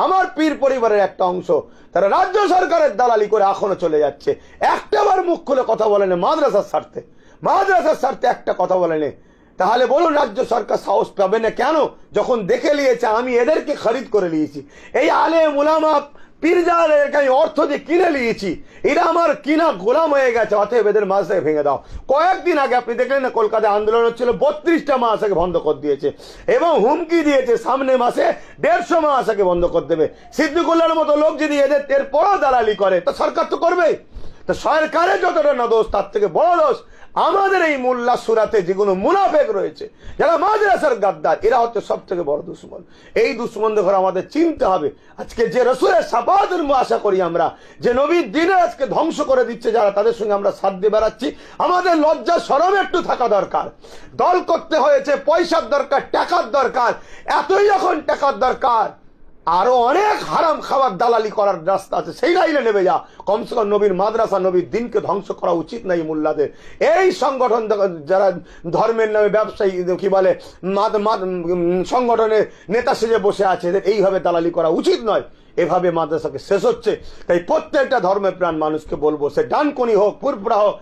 আমার পীর পরিবারের একটা অংশ তারা রাজ্য সরকারের দালালি করে এখনো চলে যাচ্ছে। একটাবার মুখ খুলে কথা বলেনি মাদ্রাসার স্বার্থে একটা কথা বলেনি। তাহলে বলুন রাজ্য সরকার সাহস পাবে না কেন? যখন দেখে নিয়েছে আমি এদেরকে খরিদ করে নিয়েছি, এই আলেম উলামা পীরজাদেরকে আমি অর্থ দিয়ে কিনে নিয়েছি, এরা আমার কিনা গোলাম হয়ে গেছে, অতএব এদের মাদ্রাসাকে ভেঙে দাও। কয়েকদিন আগে আপনি দেখলেন না কলকাতায় আন্দোলন হচ্ছিল, 32টা মাদ্রাসাকে বন্ধ করে দিয়েছে এবং হুমকি দিয়েছে সামনে মাসে 150 মাদ্রাসাকে বন্ধ করে দেবে। সিদ্দিকুল্লাহর মতো লোক যদি এদের এরপরও দালালি করে তো সরকার তো করবে। তো সরকারের যতটা না দোষ তার থেকে বড় দোষ আমাদের এই মোল্লা সুরাতে যেগুলো মুনাফেক রয়েছে, যারা মাদ্রাসার গাদ্দার, এরা হচ্ছে সব থেকে বড় দুশ্মন। এই দুশ্মন দেখে আমাদের চিনতে হবে। আজকে যে রসুলের সাফাতের আশা করি আমরা, যে নবীর দিনে আজকে ধ্বংস করে দিচ্ছে যারা, তাদের সঙ্গে আমরা সাথ দিয়ে বেড়াচ্ছি, আমাদের লজ্জা শরম একটু থাকা দরকার। দল করতে হয়েছে, পয়সার দরকার, টাকার দরকার, এতই যখন টাকার দরকার আরো অনেক হারাম খাবার দালালি করার রাস্তা আছে, সেই লাইনে নেমে যা। কমসে কম নবীর মাদ্রাসা নবীর দিনকে ধ্বংস করা উচিত নাই মোল্লাদের। এই সংগঠন যারা ধর্মের নামে ব্যবসায়ী কি বলে সংগঠনের নেতা সেজে বসে আছে, এদের এইভাবে দালালি করা উচিত নয়। এভাবে মাদ্রাসাকে শেষ হচ্ছে। তাই প্রত্যেকটা ধর্মের প্রাণ মানুষকে বলবো, সে ডানকুনি হোক, ফুরফুরা হোক,